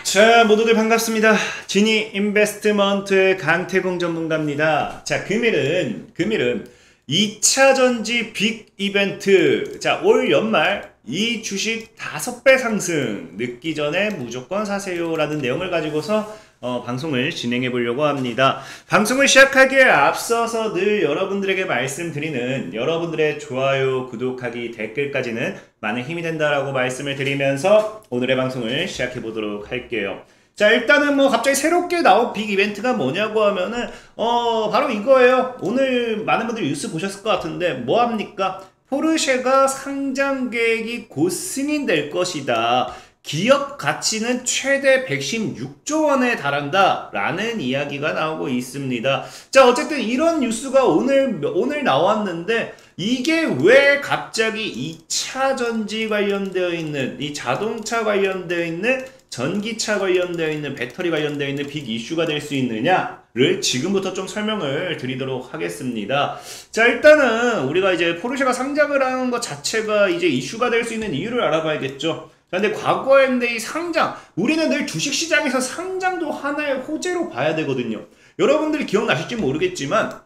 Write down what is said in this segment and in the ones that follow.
자, 모두들 반갑습니다. 지니 인베스트먼트의 강태공 전문가입니다. 자, 금일은 2차 전지 빅 이벤트. 자, 올 연말 이 주식 5배 상승 늦기 전에 무조건 사세요 라는 내용을 가지고서 방송을 진행해 보려고 합니다. 방송을 시작하기에 앞서서 늘 여러분들에게 말씀드리는 여러분들의 좋아요, 구독하기, 댓글까지는 많은 힘이 된다라고 말씀을 드리면서 오늘의 방송을 시작해 보도록 할게요. 자, 일단은 갑자기 새롭게 나온 빅 이벤트가 뭐냐고 하면은 바로 이거예요. 오늘 많은 분들이 뉴스 보셨을 것 같은데 뭐합니까? 포르쉐가 상장 계획이 곧 승인될 것이다. 기업 가치는 최대 116조 원에 달한다 라는 이야기가 나오고 있습니다. 자, 어쨌든 이런 뉴스가 오늘 나왔는데 이게 왜 갑자기 2차 전지 관련되어 있는 이 자동차 관련되어 있는 전기차 관련되어 있는 배터리 관련되어 있는 빅 이슈가 될 수 있느냐를 지금부터 좀 설명을 드리도록 하겠습니다. 자, 일단은 우리가 이제 포르쉐가 상장을 하는 것 자체가 이제 이슈가 될 수 있는 이유를 알아봐야겠죠. 자, 근데 과거에 이 상장, 우리는 늘 주식시장에서 상장도 하나의 호재로 봐야 되거든요. 여러분들이 기억나실지 모르겠지만,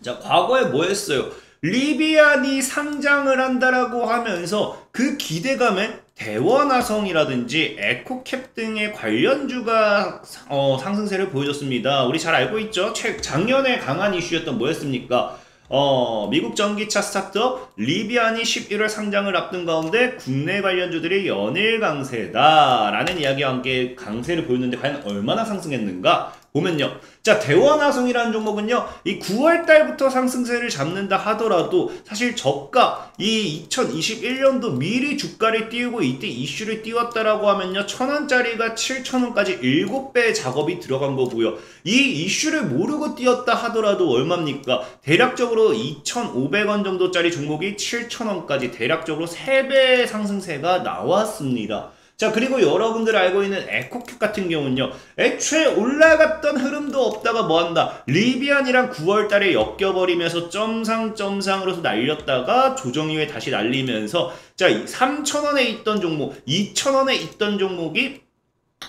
자, 과거에 뭐 했어요? 리비안이 상장을 한다라고 하면서 그 기대감에 대원화성이라든지 에코캡 등의 관련주가 상승세를 보여줬습니다. 우리 잘 알고 있죠? 작년에 강한 이슈였던 뭐였습니까? 미국 전기차 스타트업 리비안이 11월 상장을 앞둔 가운데 국내 관련주들이 연일 강세다 라는 이야기와 함께 강세를 보였는데 과연 얼마나 상승했는가 보면요. 자, 대원화성이라는 종목은요, 이 9월달부터 상승세를 잡는다 하더라도 사실 저가 이 2021년도 미리 주가를 띄우고 이때 이슈를 띄웠다라고 하면요, 1,000원짜리가 7,000원까지 7배 작업이 들어간 거고요. 이 이슈를 모르고 띄웠다 하더라도 얼마입니까? 대략적으로 2,500원 정도짜리 종목이 7,000원까지 대략적으로 3배의 상승세가 나왔습니다. 자, 그리고 여러분들 알고 있는 에코캡 같은 경우는요, 애초에 올라갔던 흐름도 없다가 뭐한다? 리비안이랑 9월달에 엮여버리면서 점상으로서 날렸다가 조정 이후에 다시 날리면서, 자, 3,000원에 있던 종목, 2,000원에 있던 종목이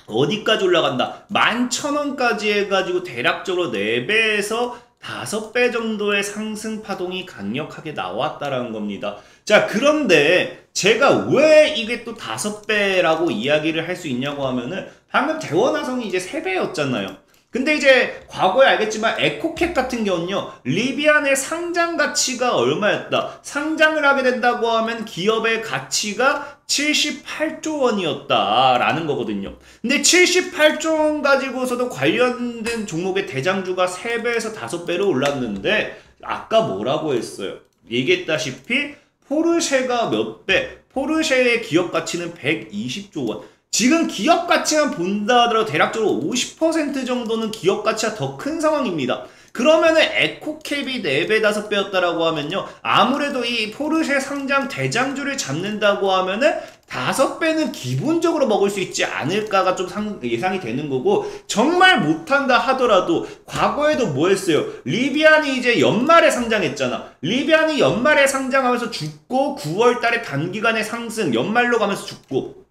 어디까지 올라간다? 11,000원까지 해가지고 대략적으로 4배에서 5배 정도의 상승 파동이 강력하게 나왔다라는 겁니다. 자, 그런데 제가 왜 이게 또 5배라고 이야기를 할 수 있냐고 하면은 방금 대원화성이 이제 3배였잖아요. 근데 이제 과거에 알겠지만 에코캡 같은 경우는요, 리비안의 상장 가치가 얼마였다? 상장을 하게 된다고 하면 기업의 가치가 78조 원이었다라는 거거든요. 근데 78조 원 가지고서도 관련된 종목의 대장주가 3배에서 5배로 올랐는데 아까 뭐라고 했어요? 얘기했다시피 포르쉐가 몇 배? 포르쉐의 기업 가치는 120조 원. 지금 기업 가치만 본다 하더라도 대략적으로 50% 정도는 기업 가치가 더 큰 상황입니다. 그러면은 에코캡이 4배, 5배였다라고 하면요, 아무래도 이 포르쉐 상장 대장주를 잡는다고 하면은 5배는 기본적으로 먹을 수 있지 않을까가 좀 예상이 되는 거고, 정말 못한다 하더라도 과거에도 뭐 했어요? 리비안이 이제 연말에 상장했잖아. 리비안이 연말에 상장하면서 죽고 9월달에 단기간에 상승, 연말로 가면서 죽고.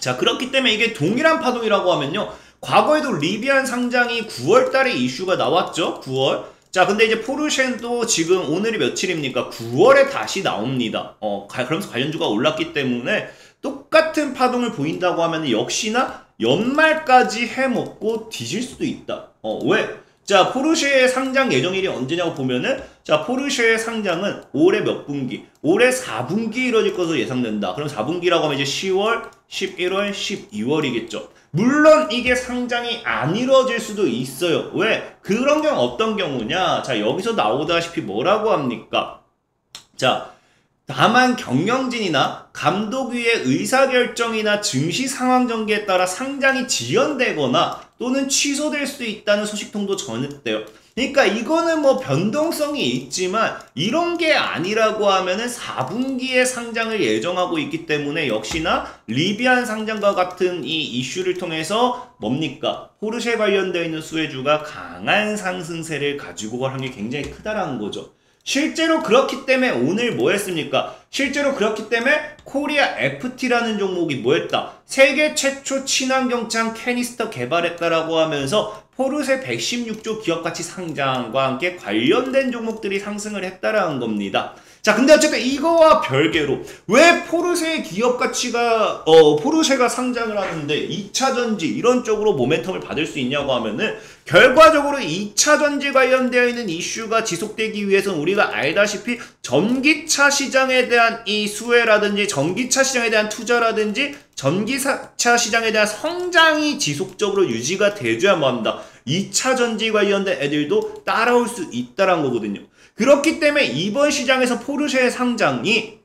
자, 그렇기 때문에 이게 동일한 파동이라고 하면요, 과거에도 리비안 상장이 9월달에 이슈가 나왔죠. 9월. 자, 근데 이제 포르쉐는 또 지금 오늘이 며칠입니까? 9월에 다시 나옵니다. 그러면서 관련주가 올랐기 때문에 똑같은 파동을 보인다고 하면 역시나 연말까지 해먹고 뒤질 수도 있다. 왜? 자, 포르쉐의 상장 예정일이 언제냐고 보면은, 자, 포르쉐의 상장은 올해 몇 분기? 올해 4분기 이뤄질 것으로 예상된다. 그럼 4분기라고 하면 이제 10월, 11월, 12월이겠죠. 물론 이게 상장이 안 이루어질 수도 있어요. 왜? 그런 경우 어떤 경우냐? 자, 여기서 나오다시피 뭐라고 합니까? 자, 다만 경영진이나 감독위의 의사결정이나 증시 상황 전개에 따라 상장이 지연되거나 또는 취소될 수 있다는 소식통도 전했대요. 그러니까 이거는 변동성이 있지만 이런 게 아니라고 하면은 4분기에 상장을 예정하고 있기 때문에 역시나 리비안 상장과 같은 이 이슈를 통해서 뭡니까? 포르쉐 관련되어 있는 수혜주가 강한 상승세를 가지고 갈 확률이 굉장히 크다라는 거죠. 실제로 그렇기 때문에 오늘 뭐 했습니까? 실제로 그렇기 때문에 코리아 FT라는 종목이 뭐 했다? 세계 최초 친환경차 캐니스터 개발했다라고 하면서 포르쉐 116조 기업가치 상장과 함께 관련된 종목들이 상승을 했다라는 겁니다. 자, 근데 어쨌든 이거와 별개로 왜 포르쉐의 기업가치가 포르쉐가 상장을 하는데 2차전지 이런 쪽으로 모멘텀을 받을 수 있냐고 하면은 결과적으로 2차전지 관련되어 있는 이슈가 지속되기 위해서는 우리가 알다시피 전기차 시장에 대한 이 수혜라든지 전기차 시장에 대한 투자라든지 전기차 시장에 대한 성장이 지속적으로 유지가 돼줘야만 한다. 2차전지 관련된 애들도 따라올 수 있다는 거거든요. 그렇기 때문에 이번 시장에서 포르쉐의 상장이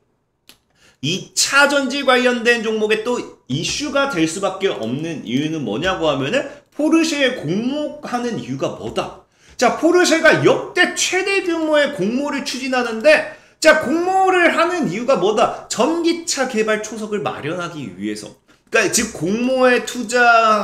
2차전지 관련된 종목에 또 이슈가 될 수밖에 없는 이유는 뭐냐고 하면은 포르쉐에 공모하는 이유가 뭐다? 자, 포르쉐가 역대 최대 규모의 공모를 추진하는데 자, 공모를 하는 이유가 뭐다? 전기차 개발 초석을 마련하기 위해서. 그러니까 즉 공모에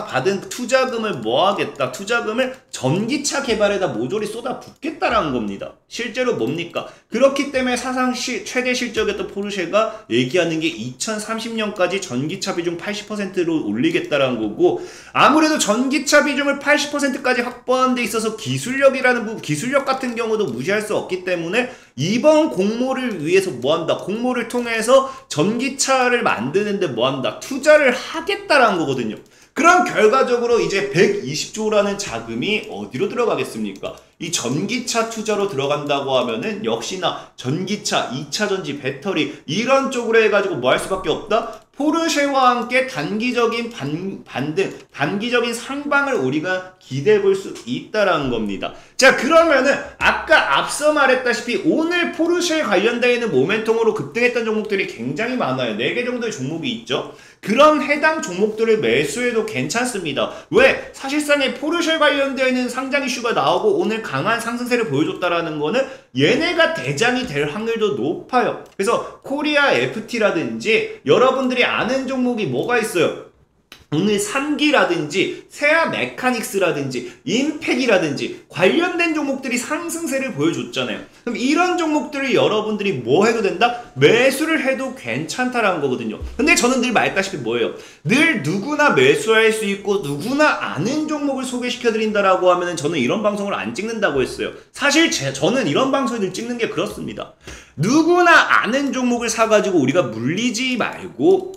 받은 투자금을 뭐 하겠다? 투자금을 전기차 개발에다 모조리 쏟아붓겠다라는 겁니다. 실제로 뭡니까? 그렇기 때문에 사상 최대 실적이었던 포르쉐가 얘기하는 게 2030년까지 전기차 비중 80%로 올리겠다라는 거고, 아무래도 전기차 비중을 80%까지 확보하는 데 있어서 기술력 같은 경우도 무시할 수 없기 때문에 이번 공모를 위해서 뭐 한다? 공모를 통해서 전기차를 만드는데 뭐 한다? 투자를 하겠다라는 거거든요. 그럼 결과적으로 이제 120조라는 자금이 어디로 들어가겠습니까? 이 전기차 투자로 들어간다고 하면은 역시나 전기차, 2차전지, 배터리 이런 쪽으로 해가지고 뭐 할 수밖에 없다? 포르쉐와 함께 단기적인 반등, 단기적인 상방을 우리가 기대해 볼 수 있다라는 겁니다. 자, 그러면은 아까 앞서 말했다시피 오늘 포르쉐에 관련되어 있는 모멘텀으로 급등했던 종목들이 굉장히 많아요. 4개 정도의 종목이 있죠. 그런 해당 종목들을 매수해도 괜찮습니다. 왜? 사실상의 포르쉐 관련되어 있는 상장 이슈가 나오고 오늘 강한 상승세를 보여줬다라는 거는 얘네가 대장이 될 확률도 높아요. 그래서 코리아 FT라든지 여러분들이 아는 종목이 뭐가 있어요? 오늘 3기라든지 세아 메카닉스라든지 인팩이라든지 관련된 종목들이 상승세를 보여줬잖아요. 그럼 이런 종목들을 여러분들이 뭐 해도 된다? 매수를 해도 괜찮다라는 거거든요. 근데 저는 늘 말했다시피 뭐예요? 늘 누구나 매수할 수 있고 누구나 아는 종목을 소개시켜드린다라고 하면 저는 이런 방송을 안 찍는다고 했어요. 사실 저는 이런 방송을 늘 찍는 게 그렇습니다. 누구나 아는 종목을 사가지고 우리가 물리지 말고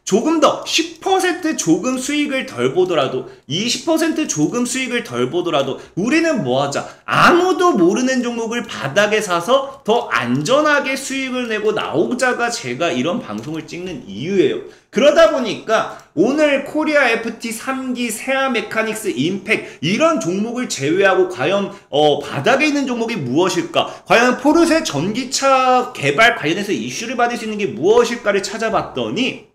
조금 더 10% 조금 수익을 덜 보더라도 20% 조금 수익을 덜 보더라도 우리는 뭐 하자? 아무도 모르는 종목을 바닥에 사서 더 안전하게 수익을 내고 나오자가 제가 이런 방송을 찍는 이유예요. 그러다 보니까 오늘 코리아 FT 3기, 세아 메카닉스, 인팩 이런 종목을 제외하고 과연 바닥에 있는 종목이 무엇일까? 과연 포르쉐 전기차 개발 관련해서 이슈를 받을 수 있는 게 무엇일까를 찾아봤더니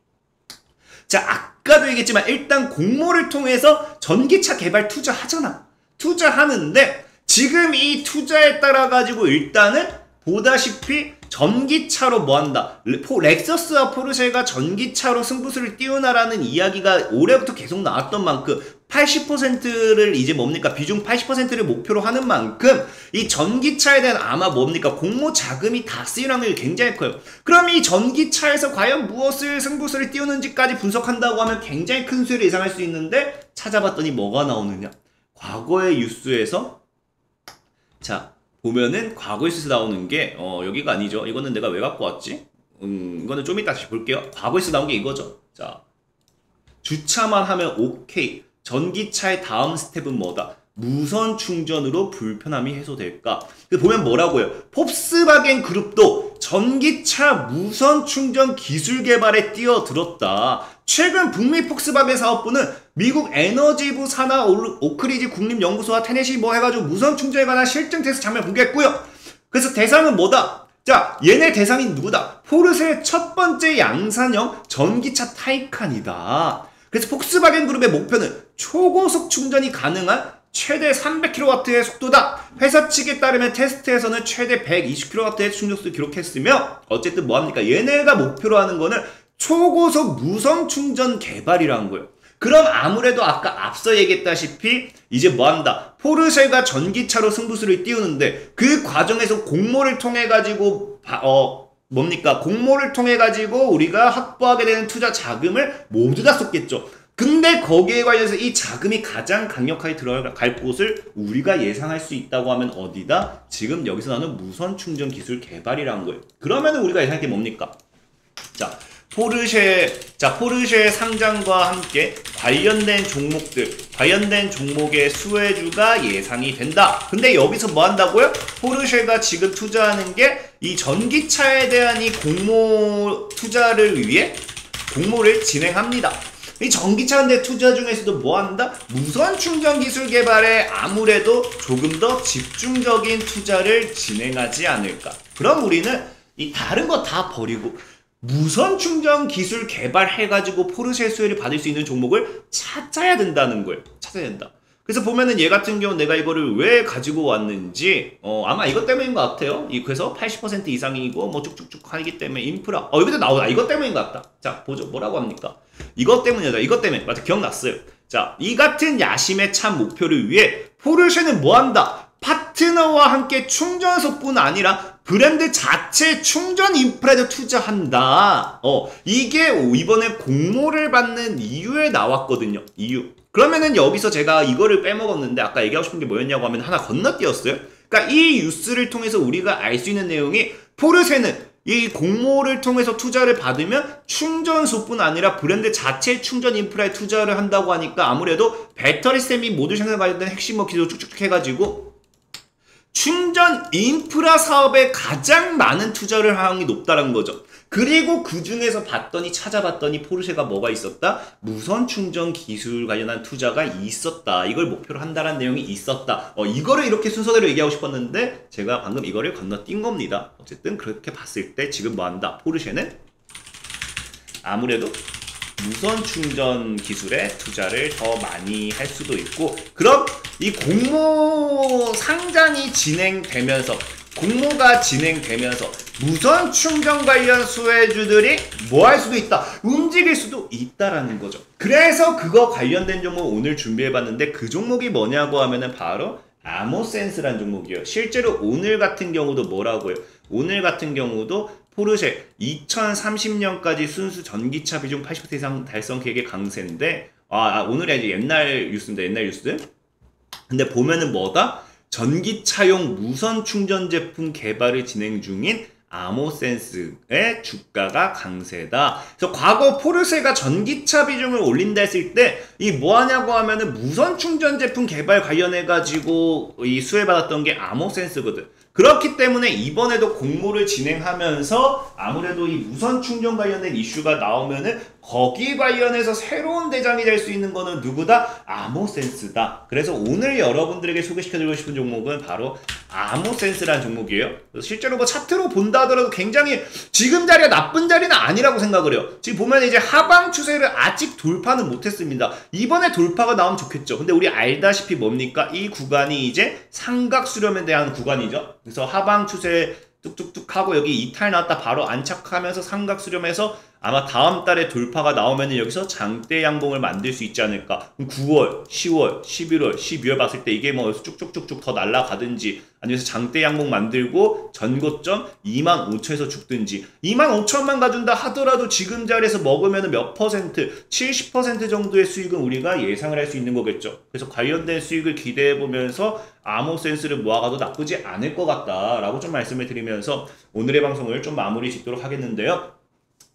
자, 아까도 얘기했지만 일단 공모를 통해서 전기차 개발 투자하잖아. 투자하는데 지금 이 투자에 따라 가지고 일단은 보다시피 전기차로 뭐한다? 렉서스와 포르쉐가 전기차로 승부수를 띄우나라는 이야기가 올해부터 계속 나왔던 만큼 80%를 이제 뭡니까? 비중 80%를 목표로 하는 만큼 이 전기차에 대한 아마 뭡니까? 공모 자금이 다 쓰일 확률이 굉장히 커요. 그럼 이 전기차에서 과연 무엇을 승부수를 띄우는지까지 분석한다고 하면 굉장히 큰 수혜를 예상할 수 있는데 찾아봤더니 뭐가 나오느냐? 과거의 뉴스에서 자 보면은 과거에 스에서 나오는 게 여기가 아니죠. 이거는 내가 왜 갖고 왔지? 이거는 좀 이따 다시 볼게요. 과거에서 나온 게 이거죠. 자, 주차만 하면 오케이. 전기차의 다음 스텝은 뭐다? 무선 충전으로 불편함이 해소될까? 보면 뭐라고요? 폭스바겐 그룹도 전기차 무선 충전 기술 개발에 뛰어들었다. 최근 북미 폭스바겐 사업부는 미국 에너지부 산하 오크리지 국립연구소와 테네시 뭐 해가지고 무선 충전에 관한 실증 테스트 장면 공개했고요. 그래서 대상은 뭐다? 자, 얘네 대상이 누구다? 포르쉐의 첫 번째 양산형 전기차 타이칸이다. 그래서 폭스바겐 그룹의 목표는 초고속 충전이 가능한 최대 300kW의 속도다. 회사 측에 따르면 테스트에서는 최대 120kW의 충전수를 기록했으며 어쨌든 뭐합니까? 얘네가 목표로 하는 거는 초고속 무선 충전 개발이라는 거예요. 그럼 아무래도 아까 앞서 얘기했다시피 이제 뭐한다? 포르쉐가 전기차로 승부수를 띄우는데 그 과정에서 공모를 통해 가지고 공모를 통해 가지고 우리가 확보하게 되는 투자 자금을 모두 다 쏟겠죠. 근데 거기에 관련해서 이 자금이 가장 강력하게 들어갈 곳을 우리가 예상할 수 있다고 하면 어디다? 지금 여기서 나오는 무선 충전 기술 개발이라는 거예요. 그러면 우리가 예상할 게 뭡니까? 자, 포르쉐 상장과 함께 관련된 종목의 수혜주가 예상이 된다. 근데 여기서 뭐 한다고요? 포르쉐가 지금 투자하는 게 이 전기차에 대한 이 공모 투자를 위해 공모를 진행합니다. 이 전기차인데 투자 중에서도 뭐 한다? 무선 충전 기술 개발에 아무래도 조금 더 집중적인 투자를 진행하지 않을까. 그럼 우리는 이 다른 거 다 버리고 무선 충전 기술 개발해가지고 포르쉐 수혜를 받을 수 있는 종목을 찾아야 된다는 거예요. 찾아야 된다. 그래서 보면은 얘 같은 경우 내가 이거를 왜 가지고 왔는지 아마 이것 때문인 것 같아요. 그래서 80% 이상이고 뭐 쭉쭉쭉 하기 때문에 인프라 여기도 나오다. 이것 때문인 것 같다. 자 보죠. 뭐라고 합니까? 이것 때문이다. 이것 때문에 맞아 기억났어요. 자 이 같은 야심에 찬 목표를 위해 포르쉐는 뭐 한다? 파트너와 함께 충전소뿐 아니라 브랜드 자체 충전 인프라에도 투자한다. 이게 이번에 공모를 받는 이유에 나왔거든요. 이유. 그러면은 여기서 제가 이거를 빼먹었는데 아까 얘기하고 싶은 게 뭐였냐고 하면 하나 건너뛰었어요. 그러니까 이 뉴스를 통해서 우리가 알 수 있는 내용이 포르쉐는 이 공모를 통해서 투자를 받으면 충전소뿐 아니라 브랜드 자체 충전 인프라에 투자를 한다고 하니까 아무래도 배터리셀 및 모듈 생산 관련된 핵심 기술 쭉쭉 해가지고 충전 인프라 사업에 가장 많은 투자를 할 확률이 높다는 거죠. 그리고 그 중에서 찾아봤더니 포르쉐가 뭐가 있었다? 무선 충전 기술 관련한 투자가 있었다. 이걸 목표로 한다는 내용이 있었다. 이거를 이렇게 순서대로 얘기하고 싶었는데 제가 방금 이거를 건너뛴 겁니다. 어쨌든 그렇게 봤을 때 지금 뭐 한다? 포르쉐는 아무래도 무선 충전 기술에 투자를 더 많이 할 수도 있고, 그럼 이 공모가 진행되면서 무선 충전 관련 수혜주들이 뭐 할 수도 있다? 움직일 수도 있다라는 거죠. 그래서 그거 관련된 종목 오늘 준비해봤는데 그 종목이 뭐냐고 하면은 바로 아모센스라는 종목이에요. 실제로 오늘 같은 경우도 뭐라고요? 오늘 같은 경우도 포르쉐 2030년까지 순수 전기차 비중 80% 이상 달성 계획의 강세인데 오늘이 이제 옛날 뉴스입니다. 옛날 뉴스. 근데 보면은 뭐다? 전기차용 무선 충전 제품 개발을 진행 중인 아모센스의 주가가 강세다. 그래서 과거 포르쉐가 전기차 비중을 올린다 했을 때 이 뭐하냐고 하면은 무선 충전 제품 개발 관련해가지고 이 수혜받았던 게 아모센스거든. 그렇기 때문에 이번에도 공모를 진행하면서 아무래도 이 무선 충전 관련된 이슈가 나오면은 거기 관련해서 새로운 대장이 될 수 있는 거는 누구다? 아모센스다. 그래서 오늘 여러분들에게 소개시켜드리고 싶은 종목은 바로 아모센스라는 종목이에요. 그래서 실제로 뭐 차트로 본다 하더라도 굉장히 지금 자리가 나쁜 자리는 아니라고 생각을 해요. 지금 보면 이제 하방 추세를 아직 돌파는 못했습니다. 이번에 돌파가 나오면 좋겠죠. 근데 우리 알다시피 뭡니까? 이 구간이 이제 삼각 수렴에 대한 구간이죠. 그래서 하방 추세 뚝뚝뚝 하고 여기 이탈 나왔다 바로 안착하면서 삼각 수렴해서 아마 다음 달에 돌파가 나오면 여기서 장대 양봉을 만들 수 있지 않을까. 그럼 9월, 10월, 11월, 12월 봤을 때 이게 뭐 쭉쭉쭉쭉 더 날아가든지 아니면 장대 양봉 만들고 전고점 25,000에서 죽든지 25,000만 가준다 하더라도 지금 자리에서 먹으면 몇 퍼센트, 70% 정도의 수익은 우리가 예상을 할 수 있는 거겠죠. 그래서 관련된 수익을 기대해보면서 아모센스를 모아가도 나쁘지 않을 것 같다라고 좀 말씀을 드리면서 오늘의 방송을 좀 마무리 짓도록 하겠는데요.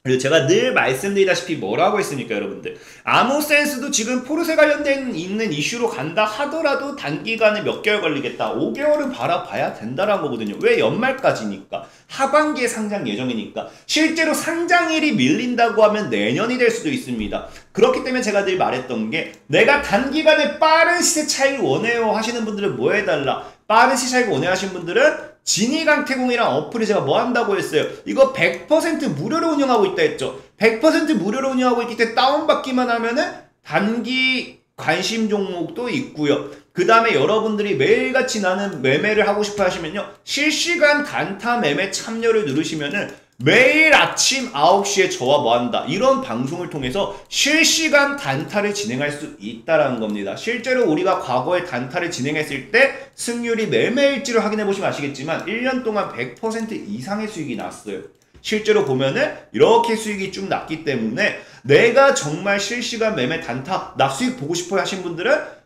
그리고 제가 늘 말씀드리다시피 뭐라고 했습니까, 여러분들? 아모센스도 지금 포르쉐 관련된 있는 이슈로 간다 하더라도 단기간에 몇 개월 걸리겠다. 5개월은 바라봐야 된다라는 거거든요. 왜? 연말까지니까. 하반기에 상장 예정이니까. 실제로 상장일이 밀린다고 하면 내년이 될 수도 있습니다. 그렇기 때문에 제가 늘 말했던 게 내가 단기간에 빠른 시세 차익을 원해요 하시는 분들은 뭐 해달라? 빠른 시세 차익을 원해 하시는 분들은 진이강태공이랑 어플이 제가 뭐 한다고 했어요? 이거 100% 무료로 운영하고 있다 했죠. 100% 무료로 운영하고 있기 때문에 다운받기만 하면은 단기 관심 종목도 있고요. 그 다음에 여러분들이 매일같이 나는 매매를 하고 싶어 하시면요. 실시간 단타 매매 참여를 누르시면은 매일 아침 9시에 저와 뭐한다 이런 방송을 통해서 실시간 단타를 진행할 수 있다라는 겁니다. 실제로 우리가 과거에 단타를 진행했을 때 승률이 매매일지를 확인해 보시면 아시겠지만 1년 동안 100% 이상의 수익이 났어요. 실제로 보면은 이렇게 수익이 쭉 났기 때문에 내가 정말 실시간 매매 단타 나 수익 보고 싶어요 하신 분들은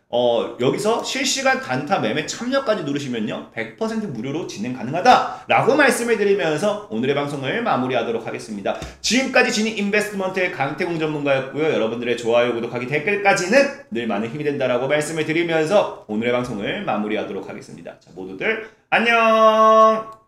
여기서 실시간 단타 매매 참여까지 누르시면요 100% 무료로 진행 가능하다 라고 말씀을 드리면서 오늘의 방송을 마무리하도록 하겠습니다. 지금까지 지니 인베스트먼트의 강태공 전문가였고요. 여러분들의 좋아요, 구독하기, 댓글까지는 늘 많은 힘이 된다라고 말씀을 드리면서 오늘의 방송을 마무리하도록 하겠습니다. 자, 모두들 안녕.